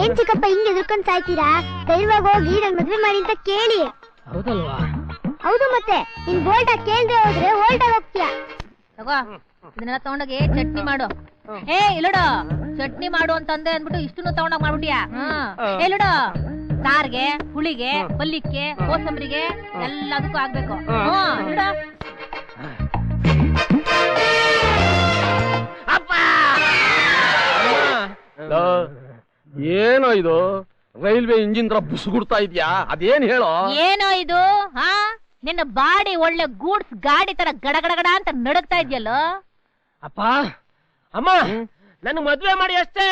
ಏನ್ ಚಿಕ್ಕಪ್ಪ ಹಿಂಗ್ ಎದುರ್ಕೊಂಡ್ ಸಾಯ್ತೀರಾ? ಧೈರ್ಯವಾಗಿ ಹೋಗಿ ನನ್ ಮದ್ವೆ ಮಾಡಿ ಅಂತ ಕೇಳಿ. ಹೌದಲ್ವಾ? ಹೌದು ಮತ್ತೆ ನೀನ್ ಬೋಲ್ಟ್ ಕೇಳ್ದೆ ಹೋದ್ರೆ ಹೋಲ್ಟಾಗಿ ಹೋಗ್ತೀಯಾ. ತಗೋ ಇದನ್ನೆಲ್ಲ ತಗೊಂಡೋಗಿ ಚಟ್ನಿ ಮಾಡು. ಏ ಇಲ್ಲೋಡು, ಚಟ್ನಿ ಮಾಡು ಅಂತಂದೆ ಅಂದ್ಬಿಟ್ಟು ಇಷ್ಟನ್ನು ತಗೊಂಡೋಗಿ ಮಾಡ್ಬಿಟ್ಟಿಯಾ? ಇಲ್ಲೋಡು, ಸಾರ್ಗೆ, ಹುಳಿಗೆ, ಪಲ್ಯಕ್ಕೆ, ಕೋಸಂಬರಿಗೆ ಎಲ್ಲದಕ್ಕೂ ಆಗ್ಬೇಕು. ಏನೋ ಇದು ರೈಲ್ವೆ ಇಂಜಿನ್ ತರ ಬುಸುಗುಡ್ತಾ ಇದ್ಯಾ? ಅದೇನ್ ಹೇಳೋ? ಏನೋ ಇದು ನಿನ್ನ ಬಾಡಿ ಒಳ್ಳೆ ಗೂಡ್ಸ್ ಗಾಡಿ ತರ ಗಡಗಡಗಡ ಅಂತ ನಡಕ್ತಾ ಇದೆಯಲ್ಲೋ. ಅಪ್ಪ ಅಮ್ಮ ನನ್ ಮದ್ವೆ ಮಾಡಿ ಅಷ್ಟೇ.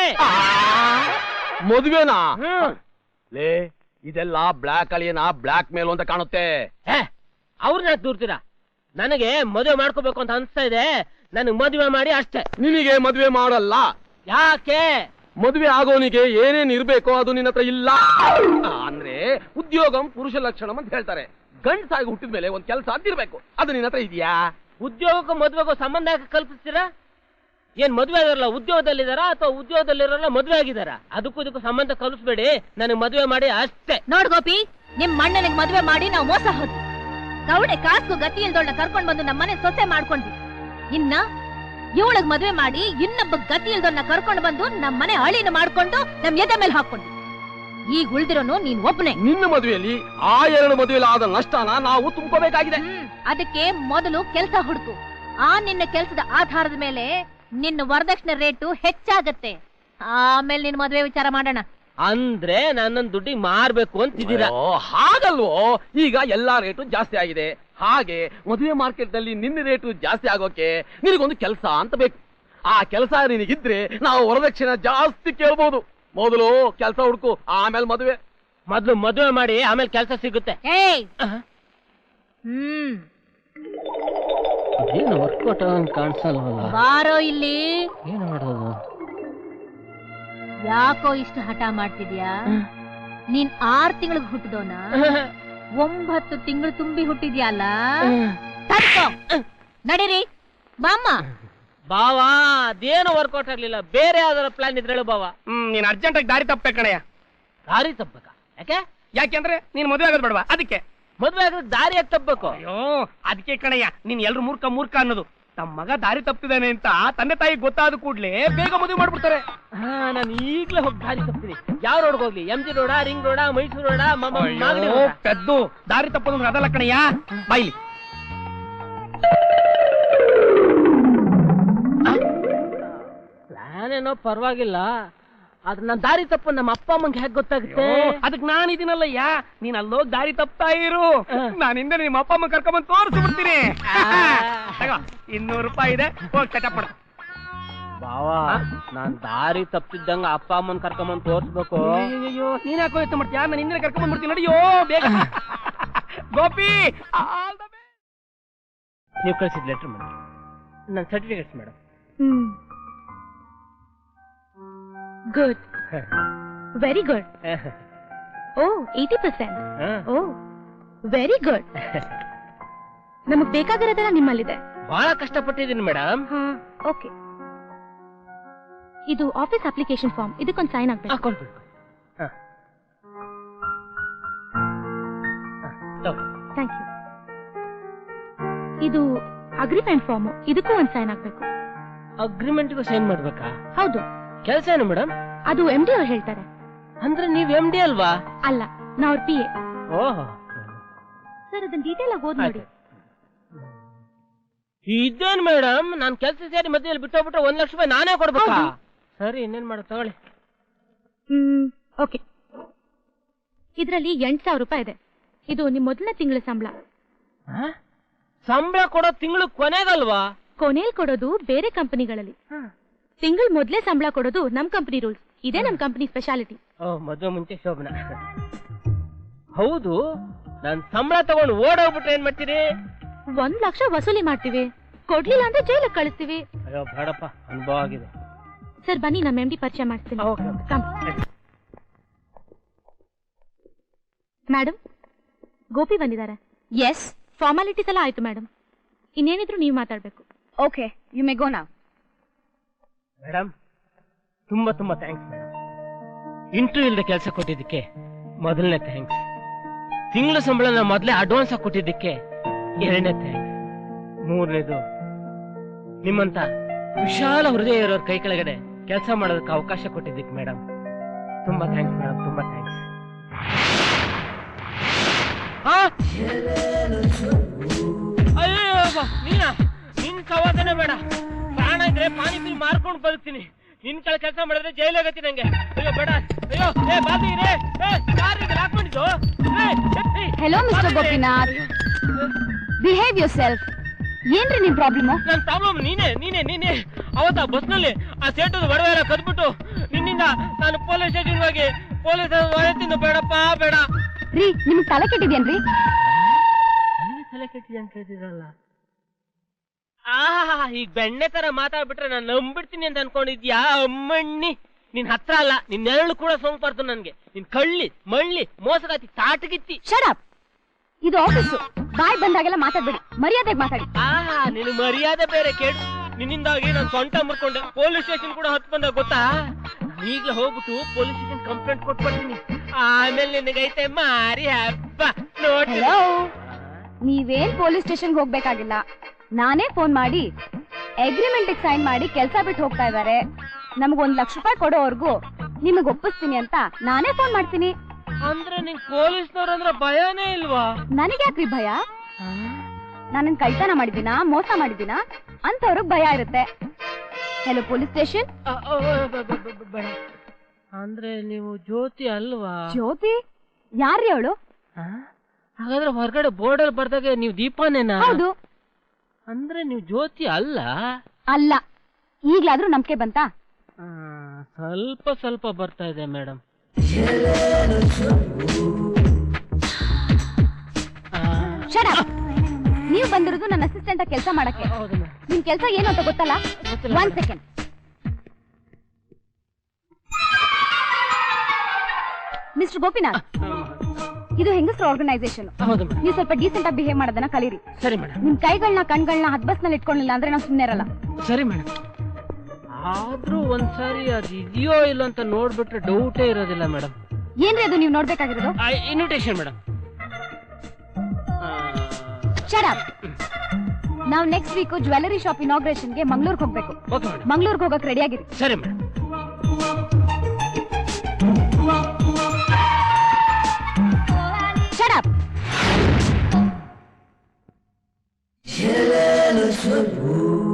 ಮದುವೆನಾ? ಲೇ ಇದೆಲ್ಲ ಬ್ಲಾಕ್ ಅಳಿಯನ ಬ್ಲಾಕ್ ಮೇಲ್ ಅಂತ ಕಾಣುತ್ತೆ. ಅವ್ರನ್ನ ದೂರ್ತೀರಾ? ನನಗೆ ಮದುವೆ ಮಾಡ್ಕೋಬೇಕು ಅಂತ ಅನ್ಸ್ತಾ ಇದೆ. ನನಗ್ ಮದುವೆ ಮಾಡಿ ಅಷ್ಟೇ. ನಿನಗೆ ಮದುವೆ ಮಾಡಲ್ಲ. ಯಾಕೆ? ಮದುವೆ ಆಗೋನಿಗೆ ಏನೇನ್ ಇರ್ಬೇಕೋ ಅದು ನಿನ್ನ ಹತ್ರ ಇಲ್ಲ. ಅಂದ್ರೆ ಉದ್ಯೋಗಂ ಪುರುಷ ಲಕ್ಷಣಂ ಅಂತ ಹೇಳ್ತಾರೆ. ಗಂಡಸಾಗಿ ಹುಟ್ಟಿದ ಮೇಲೆ ಒಂದ್ ಕೆಲಸ ಅದಿರ್ಬೇಕು. ಅದು ನಿನ್ನ ಹತ್ರ ಇದೆಯಾ? ಉದ್ಯೋಗಕ್ಕೂ ಮದುವೆಗೂ ಸಂಬಂಧ ಕಲ್ಪಿಸ್ತೀರಾ? ಏನ್ ಮದುವೆ ಆಗಿರಲ್ಲ ಉದ್ಯೋಗದಲ್ಲಿದಾರ ಅಥವಾ ಉದ್ಯೋಗದಲ್ಲಿರಲ್ಲ ಮದುವೆ ಆಗಿದಾರ? ಅದಕ್ಕೂ ಇದಕ್ಕೂ ಸಂಬಂಧ ಕಲ್ಪಿಸ್ಬೇಡಿ. ನನಗ್ ಮದುವೆ ಮಾಡಿ ಅಷ್ಟೇ. ನೋಡ್ ಗೋಪಿ, ನಿಮ್ ಮಣ್ಣನಿಗೆ ಮದುವೆ ಮಾಡಿ ನಾವು ಮೋಸ ಹೋದ್ವಿ. ಕವಡೆ ಕಾಸ್ಕು ಗತಿ ಇಲ್ದೊಳ್ಳ ಕರ್ಕೊಂಡ್ ಬಂದು ನಮ್ಮನೆ ಸೊಸೆ ಮಾಡ್ಕೊಂಡ್ವಿ. ಇನ್ನ ಇವಳಗ್ ಮದ್ವೆ ಮಾಡಿ ಇನ್ನೊಬ್ಬ ಗತಿ ಇಲ್ದೊನ್ನ ಕರ್ಕೊಂಡು ಬಂದು ನಮ್ಮನೆ ಅಳಿನ ಮಾಡ್ಕೊಂಡು ನಮ್ ಎದೆ ಮೇಲೆ ಹಾಕೊಂಡ್ವಿ. ಈಗ ಉಳ್ದಿರೋನು ನೀನ್ ಒಬ್ಬನೇ. ನಿನ್ನ ಮದುವೆಯಲ್ಲಿ ಆ ಎರಡು ಮದುವೆಯಲ್ಲಿ ಆದ ನಷ್ಟನ ನಾವು ತುಂಬ್ಕೋಬೇಕಾಗಿದೆ. ಅದಕ್ಕೆ ಮೊದಲು ಕೆಲಸ ಹುಡುಕು. ಆ ನಿನ್ನ ಕೆಲಸದ ಆಧಾರದ ಮೇಲೆ ನಿನ್ನ ವರದಕ್ಷಿಣೆ ರೇಟು ಹೆಚ್ಚಾಗತ್ತೆ. ಆಮೇಲೆ ನಿನ್ ಮದ್ವೆ ವಿಚಾರ ಮಾಡೋಣ. ಅಂದ್ರೆ ನನ್ನನ್ ದುಡ್ಡಿಗೆ ಮಾರ್ಬೇಕು ಅಂತಿದ್ದೀರಾ? ಹಾಗಲ್ವೋ, ಈಗ ಎಲ್ಲಾ ರೇಟು ಜಾಸ್ತಿ ಆಗಿದೆ. ಹಾಗೆ ಮದುವೆ ಮಾರ್ಕೆಟ್ ನಲ್ಲಿ ನಿನ್ನ ರೇಟು ಜಾಸ್ತಿ ಆಗೋಕೆ ನಿನಗೊಂದು ಕೆಲಸ ಅಂತ ಬೇಕು. ಆ ಕೆಲಸ ನಿನಗಿದ್ರೆ ನಾವು ವರದಕ್ಷಿಣೆ ಜಾಸ್ತಿ ಕೇಳ್ಬೋದು. ಮೊದಲು ಕೆಲಸ ಹುಡುಕು, ಆಮೇಲೆ ಮದುವೆ. ಮೊದ್ಲು ಮದುವೆ ಮಾಡಿ ಆಮೇಲೆ ಕೆಲಸ ಸಿಗುತ್ತೆ. ಏನು ವರ್ಕೌಟ್ ಕಾಣಿಸಲ್ವಲ್ಲ? ಬಾರೋ ಇಲ್ಲಿ. ಏನು ಮಾಡೋದು? ಯಾಕೋ ಇಷ್ಟು ಹಠ ಮಾಡ್ತಿದ್ಯಾ? ನೀನ್ 6 ತಿಂಗಳಿಗೆ ಹುಟ್ಟಿದೋನ 9 ತಿಂಗಳು ತುಂಬಿ ಹುಟ್ಟಿದ್ಯಲ್ಲ. ನಡೀರಿ ಬಾಮ್ಮ. ಬಾವಾ ಅದೇನು ವರ್ಕೌಟ್ ಆಗ್ಲಿಲ್ಲ. ಬೇರೆ ಯಾವ್ದಾರ ಪ್ಲಾನ್ ಇದ್ರೆ ಹೇಳು ಬಾವಾ. ನೀನ್ ಅರ್ಜೆಂಟ್ ಆಗಿ ದಾರಿ ತಪ್ಪೇ ಕಣಯ್ಯ. ದಾರಿ ತಪ್ಪಬೇಕಾ? ಯಾಕೆ? ಯಾಕೆಂದ್ರೆ ನೀನ್ ಮದುವೆ ಆಗೋದ್ ಬೇಡವಾ? ಅದಕ್ಕೆ ಮದ್ವೆ ಆಗೋದ್ ದಾರಿ ಯಾಕೆ ತಪ್ಪಬೇಕು? ಅಯ್ಯೋ ಅದಕ್ಕೆ ಕಣಯ್ಯ ನೀನ್ ಎಲ್ರು ಮೂರ್ಖ ಅನ್ನೋದು. ತಮ್ಮ ಮಗ ದಾರಿ ತಪ್ಪಿದಾನೆ ಅಂತ ತಂದೆ ತಾಯಿ ಗೊತ್ತಾದ ಕೂಡ್ಲೆ ಬೇಗ ಮದುವೆ ಮಾಡ್ಬಿಡ್ತಾರೆ. ನಾನು ಈಗ್ಲೇ ಹೋಗಿ ದಾರಿ ತಪ್ತೀನಿ. ಯಾವ ರೋಡ್ ಹೋಗ್ಲಿ? MG road, ring road, Mysuru road, ಪೆದ್ದು ದಾರಿ ತಪ್ಪೋದಂದ್ರೆ ಅದಲ್ಲ ಕಣಯ್ಯ. ಬಾಯ್ಲಿ ಪ್ಲಾನ್ ಏನೋ ಪರವಾಗಿಲ್ಲ. ಆದ್ರೆ ನಾನ್ ದಾರಿ ತಪ್ಪ ನಮ್ಮ ಅಪ್ಪ ಅಮ್ಮಂಗೆ ಹೇಗೆ ಗೊತ್ತಾಗುತ್ತೆ? ಅದಕ್ಕೆ ನಾನು ಇದೀನಲ್ಲಯ್ಯ. ನೀನ್ ಅಲ್ಲೋಗಿ ದಾರಿ ತಪ್ತಾ ಇರು. ನಾನಿಂದ ನಿಮ್ಮ ಅಪ್ಪ ಅಮ್ಮ ಕರ್ಕೊಂಬಂದು ತೋರಿಸ್ಬಿಡ್ತೀನಿ. 200 ರೂಪಾಯಿ ಇದೆ, ಹೋಗಿ ಸೆಟಪ್ ಮಾಡ. ಬಾವಾ ನಾನ್ ದಾರಿ ತಪ್ಪಿದ್ದಂಗ ಅಪ್ಪ ಅಮ್ಮನ್ ಕರ್ಕೊಂಬಂದ್ ತೋರ್ಸ್ಬೇಕು. ಅಯ್ಯೋ ನೀನ್ ಯಾಕೋ ಯೋಚನೆ ಮಾಡ್ತೀಯಾ? ನಾನು ಹಿಂದೆ ಕರ್ಕೊಂಬಂದ್ಬಿಡ್ತೀನಿ. ನಡಿಯೋ ಬೇಗ. ಗೋಪಿ ನೀವು ಕಳಿಸಿದ ಲೆಟರ್ ಮೇಡಮ್, ನನ್ನ certificates madam. Good, very good. Oh 80%. Oh very good. ನಮಗ್ ಬೇಕಾಗಿರೋದೆಲ್ಲ ನಿಮ್ಮಲ್ಲಿದೆ. ಬಹಳ ಕಷ್ಟಪಟ್ಟಿದ್ದೀನಿ ಮೇಡಮ್. ಓಕೆ, ಇದು ಆಫೀಸ್ ಅಪ್ಲಿಕೇಶನ್ ಫಾರ್ಮ್. ಇದಕ್ಕೊಂದು ಸೈನ್ ಆಗ್ಬೇಕು. Thank you. ಇದು ಅಗ್ರಿಮೆಂಟ್ ಫಾರ್ಮ್. ಇದಕ್ಕೂ ಒಂದು ಸೈನ್ ಆಗ್ಬೇಕು. ಅಗ್ರಿಮೆಂಟ್ಗೂ ಸೈನ್ ಮಾಡ್ಬೇಕಾ? ಹೌದು. ಕೆಲಸ ಏನು ಮೇಡಮ್? ಅದು MD ಅವ್ರು ಹೇಳ್ತಾರೆ. ಅಂದ್ರೆ ನೀವ್ MD ಅಲ್ವಾ? ಅಲ್ಲ, ನಾ ಅವ್ರ PA. ಓಹ್ ಸರ್, ಅದನ್ನ ಡೀಟೇಲ್ ಆಗಿ ಓದ್ ನೋಡಿ. ಇದೇನ್ ಮೇಡಮ್, ನಾನ್ ಕೆಲಸ ಸೇರಿ ಮಧ್ಯದಲ್ಲಿ ಬಿಟ್ಟೋಗ್ಬಿಟ್ರೆ 1 ಲಕ್ಷ ರೂಪಾಯಿ ನಾನೇ ಕೊಡ್ಬೇಕಾ? ಸರಿ, ಇನ್ನೇನ್ ಮಾಡೋದು ತಗೊಳ್ಳಿ. ಓಕೆ, ಇದರಲ್ಲಿ 8,000 ರೂಪಾಯಿ ಇದೆ. ಇದು ನಿಮ್ ಮೊದಲನೇ ತಿಂಗಳ ಸಂಬಳ. ಸಂಬಳ ಕೊಡೋ ತಿಂಗಳು ಕೊನೆಗಲ್ವಾ? ಕೊನೆಯಲ್ಲಿ ಕೊಡೋದು ಬೇರೆ ಕಂಪನಿಗಳಲ್ಲಿ. ತಿಂಗಳ ಮೊದಲೇ ಸಂಬಳ ಕೊಡೋದು ನಮ್ ಕಂಪನಿ ರೂಲ್ಸ್. ಇದೇ ನಮ್ ಕಂಪನಿ ಸ್ಪೆಷಾಲಿಟಿ. ಮದುವೆ ಮುಂಚೆ ಶೋಭನ. ಹೌದು, ನಾನ್ ಸಂಬಳ ತಗೊಂಡು ಓಡೋಗ್ಬಿಟ್ರೆ ಏನ್ ಮಾಡ್ತೀರಿ? 1 ಲಕ್ಷ ವಸೂಲಿ ಮಾಡ್ತೀವಿ. ಕೊಡ್ಲಿಲ್ಲ ಅಂದ್ರೆ ಜೈಲಿಗೆ ಕಳಿಸ್ತೀವಿ. ಅಯ್ಯೋ ಬೇಡಪ್ಪ, ಅನುಭವ ಆಗಿದೆ. ಸರ್ ಬನ್ನಿ, ನಮ್ಮ MD ಪರಿಚಯ ಮಾಡ್ತೀನಿ. ಮೇಡಮ್, ಗೋಪಿ ಬಂದಿದ್ದಾರೆ. ಎಸ್, ಫಾರ್ಮಾಲಿಟೀಸ್ ಎಲ್ಲ ಆಯ್ತು ಮೇಡಮ್. ಇನ್ನೇನಿದ್ರು ನೀವು ಮಾತಾಡ್ಬೇಕು. Okay, you may go now. Madam ತುಂಬಾ ತುಂಬಾ ಥ್ಯಾಂಕ್ಸ್ ಮೇಡಮ್. ಇಂಟರ್ವ್ಯೂ ಇಲ್ಲದೆ ಕೆಲಸ ಕೊಟ್ಟಿದ್ದಕ್ಕೆ ಮೊದಲನೇ ಥ್ಯಾಂಕ್ಸ್. ತಿಂಗಳ ಸಂಬಳನ ಮೊದಲೇ ಅಡ್ವಾನ್ಸ್ ಆಗಿ ಕೊಟ್ಟಿದ್ದಕ್ಕೆ 2ನೇ ಥ್ಯಾಂಕ್ಸ್. 3ನೇದು ನಿಮ್ಮಂತ ವಿಶಾಲ ಹೃದಯ ಇರೋರ್ ಕೈ ಕೆಳಗಡೆ ಕೆಲಸ ಮಾಡೋದಕ್ಕೆ ಅವಕಾಶ ಕೊಟ್ಟಿದ್ದಕ್ಕೆ ಮೇಡಮ್ ತುಂಬಾ ಥ್ಯಾಂಕ್ಸ್ ಮೇಡಮ್, ತುಂಬಾ ಥ್ಯಾಂಕ್ಸ್. ಅಯ್ಯೋ ನೀನಾ? ನಿನ್ ಸವಾದನೆ ಬೇಡ, ಪ್ರಾಣ ಇದ್ರೆ ಪಾನಿಪುರಿ ಮಾರ್ಕೊಂಡು ಬದುಕ್ತೀನಿ. ನಿನ್ ಕೆಳ ಕೆಲಸ ಮಾಡಿದ್ರೆ ಜೈಲಾಗತ್ತಿ ನಂಗೆ. ಅಯ್ಯೋ ಬೇಡ, ಅಯ್ಯೋ ಏ ಬಾಬಿ ರೇ, ಹಾಕೊಂಡಿದ್ದು. Hello mister Gopinath, behave yourself. ಏನ್ರಿ ನಿಮ್ ಪ್ರಾಬ್ಲಮ್? ನನ್ ಪ್ರಾಬ್ಲಮ್ ನೀನೇ. ಅವತ್ತ ಬಸ್ ನಲ್ಲಿ ಆ ಸೇಟದ ಒಡವೆ ಎಲ್ಲ ಕದ್ಬಿಟ್ಟು ನಿನ್ನಿಂದ ನಾನು ಪೊಲೀಸ್ ಸ್ಟೇಷನ್ ಹೋಗಿ ಪೊಲೀಸ್ ವಯಸ್ಸಿಂದ ಬೇಡಪ್ಪ ಬೇಡ. ರೀ ನಿಮ್ಗೆ ತಲೆ ಕೆಟ್ಟಿದ್ಯೇನ್ರಿ? ನನಗೆ ತಲೆ ಕೆಟ್ಟಿದೆ ಅಂತ ಹೇಳ್ತಿದ್ರಲ್ಲ. ಈಗ ಬೆಣ್ಣೆ ತರ ಮಾತಾಡ್ಬಿಟ್ರೆ ನಾನು ನಂಬಿಡ್ತೀನಿ ಅಂತ ಅನ್ಕೊಂಡಿದ್ಯಾ? ಅಮ್ಮಣ್ಣಿ, ನಿನ್ ಹತ್ರ ಅಲ್ಲ, ನಿನ್ ನೆರಳು ಕೂಡ ಸೋಂಕು ಬರ್ತದೆ ನನ್ಗೆ. ನಿನ್ ಕಳ್ಳಿ ಮಳ್ಳಿ ಮೋಸಗಾತಿ ತಾಟಗಿತ್ತಿ. Shut up. ಇದು ಆಫೀಸು, ಬಾಯ್ ಬಂದಾಗೆಲ್ಲ ಮಾತಾಡ್ಬೇಡಿ, ಮರ್ಯಾದೆಗೆ ಮಾತಾಡಿ. ನಿನ್ ಮರ್ಯಾದೆ ಬೇರೆ ಕೇಳು. ನಿನ್ನಿಂದಾಗಿ ನಾನು ಸೊಂಟ ಮುರ್ಕೊಂಡೆ, ಪೊಲೀಸ್ ಸ್ಟೇಷನ್ ಕೂಡ ಹತ್ತು ಬಂದಾಗ ಗೊತ್ತಾ? ಈಗಲೇ ಹೋಗ್ಬಿಟ್ಟು ಪೊಲೀಸ್ ಸ್ಟೇಷನ್ ಕಂಪ್ಲೇಂಟ್ ಕೊಟ್ಬಿಡ್ತೀನಿ. ಆಮೇಲೆ ನಿನಗೈತೆ ಮಾರಿ ಹಬ್ಬ ನೋಡಿ. ಹಲೋ, ನೀವೇನ್ ಪೊಲೀಸ್ ಸ್ಟೇಷನ್ಗೆ ಹೋಗ್ಬೇಕಾಗಿಲ್ಲ. ನಾನೇ ಫೋನ್ ಮಾಡಿ ಅಗ್ರಿಮೆಂಟ್ ಸೈನ್ ಮಾಡಿ ಕೆಲಸ ಬಿಟ್ಟು ಹೋಗ್ತಾ ಇದಾರೆ, ನಮಗ್ 1 ಲಕ್ಷ ರೂಪಾಯಿ ಕೊಡೋವರೆಗೂ ನಿಮಗ್ ಒಪ್ಪಿಸ್ತೀನಿ ಅಂತ ನಾನೇ ಫೋನ್ ಮಾಡ್ತೀನಿ. ಅಂದ್ರೆ ನಿಂಗ್ ಪೊಲೀಸ್ನವ್ರ ಅಂದ್ರೆ ಭಯನೇ ಇಲ್ವಾ? ನನಗೆ ಯಾಕ್ರಿ ಭಯ? ನಾನೇನ್ ಕಳ್ತನ ಮಾಡಿದ್ದೀನಾ, ಮೋಸ ಮಾಡಿದ್ದೀನಾ ಅಂತವ್ರಿಗೆ ಭಯ ಇರುತ್ತೆ. Hello police station. ಅಂದ್ರೆ ನೀವು ಜ್ಯೋತಿ ಅಲ್ವಾ? ಜ್ಯೋತಿ? ಯಾರ್ರಿ ಅವಳು? ಹಾಗಾದ್ರೆ ಹೊರಗಡೆ ಬೋರ್ಡಲ್ಲಿ ಬರ್ದಾಗ ನೀವು ದೀಪಾನೇನಾ? ಹೌದು. ಅಂದ್ರೆ ನೀವು ಜ್ಯೋತಿ ಅಲ್ಲ? ಅಲ್ಲ. ಈಗ್ಲಾದ್ರೂ ನಂಬಿಕೆ ಬಂತಾ? ಸ್ವಲ್ಪ ಸ್ವಲ್ಪ ಬರ್ತಾ ಇದೆ ಮೇಡಮ್. Shut up. ನೀವು ಬಂದಿರೋದು ನನ್ನ ಅಸಿಸ್ಟೆಂಟ್ ಕೆಲಸ ಮಾಡಕ್ಕೆ. ನಿಮ್ ಕೆಲಸ ಏನು ಅಂತ ಗೊತ್ತಲ್ಲ? 1 ಸೆಕೆಂಡ್. ಮಿಸ್ಟರ್ ಗೋಪಿನಾಥ್, ಇದು ಹೆಂಗಸ್ರ ಆರ್ಗನೈಸೇಷನ್. ನೀವು ಸ್ವಲ್ಪ ಡೀಸೆಂಟ್ ಆಗಿ ಬಿಹೇವ್ ಮಾಡೋದನ್ನ ಕಲೀರಿ. ಸರಿ ಮೇಡಮ್. ನಿಮ್ ಕೈಗಳನ್ನ ಕಣ್ಗಳನ್ನ ಹದ್ಬಸ್ನಲ್ಲಿ ಇಟ್ಕೊಳ್ಳಿಲ್ಲ ಅಂದ್ರೆ ನಾವು ಸುಮ್ಮನೆ ಇರಲ್ಲ. ಸರಿ ಮೇಡಮ್. ಆದ್ರೂ ಒಂದ್ಸಾರಿ ಅದು ಇದೆಯೋ ಇಲ್ಲ ಅಂತ ನೋಡ್ಬಿಟ್ರೆ ಡೌಟೇ ಇರೋದಿಲ್ಲ ಮೇಡಮ್. ಏನ್ರಿ ಅದು ನೀವು ನೋಡ್ಬೇಕಾಗಿರೋದು? Invitation madam. Shut up. ನಾವು ನೆಕ್ಸ್ಟ್ ವೀಕ್ ಜ್ಯುವೆಲರಿ ಶಾಪ್ ಇನಾಗ್ರೇಷನ್ಗೆ ಮಂಗಳೂರಿಗೆ ಹೋಗ್ಬೇಕು. Okay madam. ಮಂಗಳೂರಿಗೆ ಹೋಗಕ್ಕೆ ರೆಡಿ ಆಗಿರಿ. ಸರಿ ಮೇಡಮ್. Shut up. Jealous of you.